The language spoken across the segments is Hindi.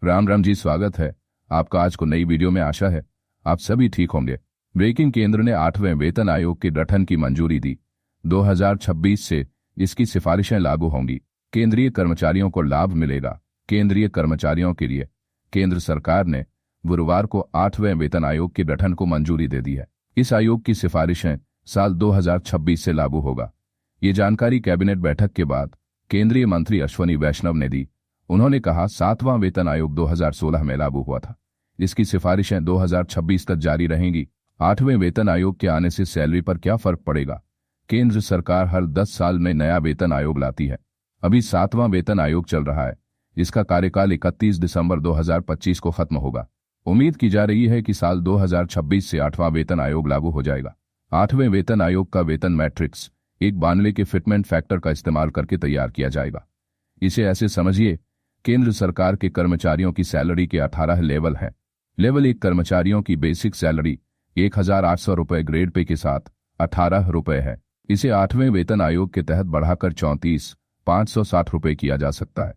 राम राम जी, स्वागत है आपका आज को नई वीडियो में। आशा है आप सभी ठीक होंगे। ब्रेकिंग, केंद्र ने 8वें वेतन आयोग के गठन की मंजूरी दी। 2026 से इसकी सिफारिशें लागू होंगी। केंद्रीय कर्मचारियों को लाभ मिलेगा। केंद्रीय कर्मचारियों के लिए केंद्र सरकार ने गुरुवार को 8वें वेतन आयोग के गठन को मंजूरी दे दी है। इस आयोग की सिफारिशें साल 2026 से लागू होगा। ये जानकारी कैबिनेट बैठक के बाद केंद्रीय मंत्री अश्वनी वैष्णव ने दी। उन्होंने कहा, 7वां वेतन आयोग 2016 में लागू हुआ था। इसकी सिफारिशें 2026 तक जारी रहेंगी। 8वें वेतन आयोग के आने से सैलरी पर क्या फर्क पड़ेगा? केंद्र सरकार हर 10 साल में नया वेतन आयोग लाती है। अभी 7वां वेतन आयोग चल रहा है। इसका कार्यकाल 31 दिसंबर 2025 को खत्म होगा। उम्मीद की जा रही है कि साल 2026 से 8वां वेतन आयोग लागू हो जाएगा। 8वें वेतन आयोग का वेतन मैट्रिक्स 92 के फिटमेंट फैक्टर का इस्तेमाल करके तैयार किया जाएगा। इसे ऐसे समझिए, केंद्र सरकार के कर्मचारियों की सैलरी के 18 लेवल हैं। लेवल 1 कर्मचारियों की बेसिक सैलरी 1800 रुपये ग्रेड पे के साथ 18 रुपये है। इसे 8वें वेतन आयोग के तहत बढ़ाकर 34,560 रुपये किया जा सकता है।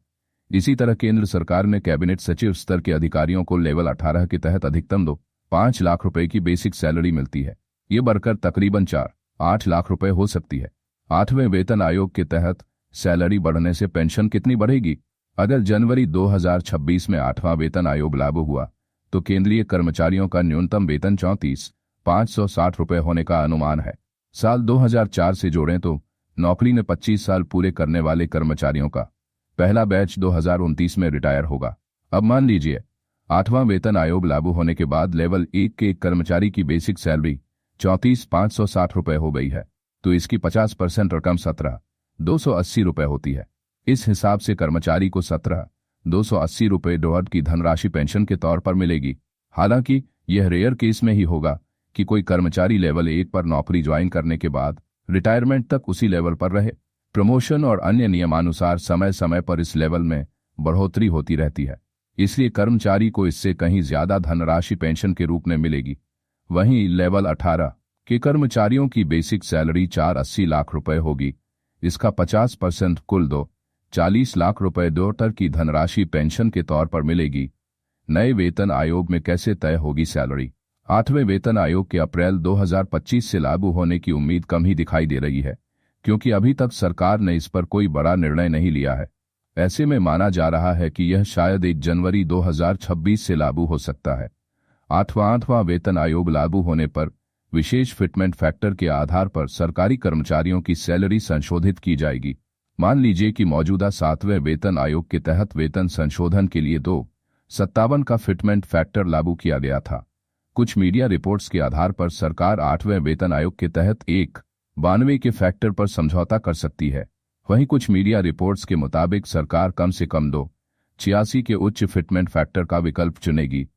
इसी तरह केंद्र सरकार ने कैबिनेट सचिव स्तर के अधिकारियों को लेवल 18 के तहत अधिकतम 5 लाख रुपए की बेसिक सैलरी मिलती है। ये बढ़कर तकरीबन 4-8 लाख रुपए हो सकती है। 8वें वेतन आयोग के तहत सैलरी बढ़ने से पेंशन कितनी बढ़ेगी? अगर जनवरी 2026 में 8वां वेतन आयोग लागू हुआ तो केंद्रीय कर्मचारियों का न्यूनतम वेतन 34,560 रुपये होने का अनुमान है। साल 2004 से जोड़ें तो नौकरी में 25 साल पूरे करने वाले कर्मचारियों का पहला बैच 2029 में रिटायर होगा। अब मान लीजिए 8वां वेतन आयोग लागू होने के बाद लेवल 1 के एक कर्मचारी की बेसिक सैलरी 34,560 रुपये हो गई है, तो इसकी 50% रकम 17,280 रुपये होती है। इस हिसाब से कर्मचारी को 17,280 रुपये डॉलर की धनराशि पेंशन के तौर पर मिलेगी। हालांकि यह रेयर केस में ही होगा कि कोई कर्मचारी लेवल 1 पर नौकरी ज्वाइन करने के बाद रिटायरमेंट तक उसी लेवल पर रहे। प्रमोशन और अन्य नियमानुसार समय समय पर इस लेवल में बढ़ोतरी होती रहती है, इसलिए कर्मचारी को इससे कहीं ज्यादा धनराशि पेंशन के रूप में मिलेगी। वहीं लेवल 18 के कर्मचारियों की बेसिक सैलरी 480 लाख रुपए होगी। इसका 50% कुल 40 लाख रुपए डॉलर की धनराशि पेंशन के तौर पर मिलेगी। नए वेतन आयोग में कैसे तय होगी सैलरी? 8वें वेतन आयोग के अप्रैल 2025 से लागू होने की उम्मीद कम ही दिखाई दे रही है, क्योंकि अभी तक सरकार ने इस पर कोई बड़ा निर्णय नहीं लिया है। ऐसे में माना जा रहा है कि यह शायद 1 जनवरी 2026 से लागू हो सकता है। 8वां वेतन आयोग लागू होने पर विशेष फिटमेंट फैक्टर के आधार पर सरकारी कर्मचारियों की सैलरी संशोधित की जाएगी। मान लीजिए कि मौजूदा 7वें वेतन आयोग के तहत वेतन संशोधन के लिए 257 का फिटमेंट फैक्टर लागू किया गया था। कुछ मीडिया रिपोर्ट्स के आधार पर सरकार 8वें वेतन आयोग के तहत 192 के फैक्टर पर समझौता कर सकती है। वहीं कुछ मीडिया रिपोर्ट्स के मुताबिक सरकार कम से कम 286 के उच्च फिटमेंट फैक्टर का विकल्प चुनेगी।